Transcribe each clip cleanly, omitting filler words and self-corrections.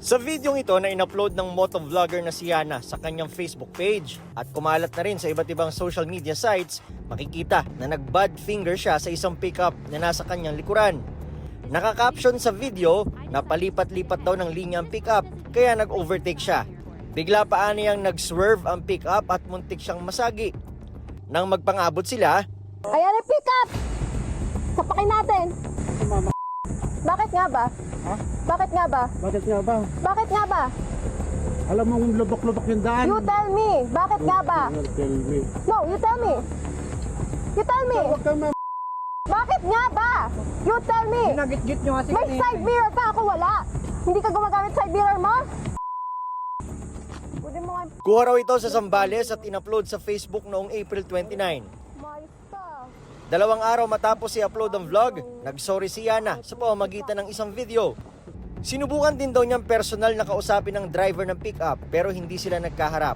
Sa videong ito na in-upload ng motovlogger na si Yana sa kanyang Facebook page at kumalat na rin sa iba't ibang social media sites, makikita na nag-bad finger siya sa isang pickup na nasa kanyang likuran. Naka-caption sa video na palipat-lipat daw ng linya ang pickup kaya nag-overtake siya. Bigla pa niyang nag-swerve ang pickup at muntik siyang masagi. Nang magpangabot sila, Ayan ang pick-up! Sapakin natin! Bakit nga ba? Ha? Bakit nga ba? Bakit nga ba? Bakit nga ba? Alam mo kung lubok-lubok yung daan. You tell me! Bakit nga ba? Tell me. No, you tell me! You tell me! Huwag kang Bakit nga ba? You tell me! Ginagit-git nyo kasi May side mirror pa ako wala! Hindi ka gumagamit side mirror mo? Pwede mo nga kuha raw ito sa Zambales at in-upload sa Facebook noong April 29. umayos ka. 2 araw matapos i-upload ang vlog, nag-sorry si Yana sa pamamagitan ng isang video. Sinubukan din daw niyang personal na kausapin ng driver ng pickup pero hindi sila nagkaharap.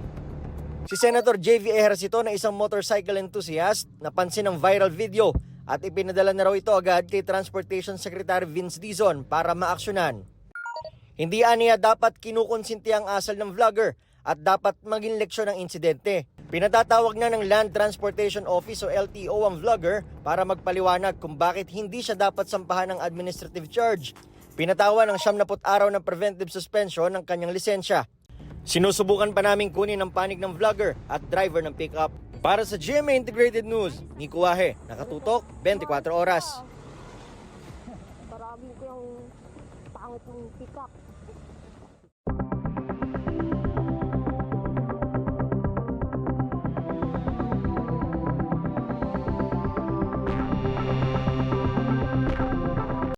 Si Senator JV Ejercito na isang motorcycle enthusiast napansin ang viral video at ipinadala na raw ito agad kay Transportation Secretary Vince Dizon para maaksyonan. Hindi aniya dapat kinukonsinti ang asal ng vlogger at dapat maging leksyon ng insidente. Pinatatawag na ng Land Transportation Office o LTO ang vlogger para magpaliwanag kung bakit hindi siya dapat sampahan ng administrative charge. Pinatawan ng 70 araw ng preventive suspension ng kanyang lisensya. Sinusubukan pa namin kunin ang panig ng vlogger at driver ng pickup. Para sa GMA Integrated News, Nico Wahe, nakatutok 24 oras. Paragin ko yung pangit ng pick-up.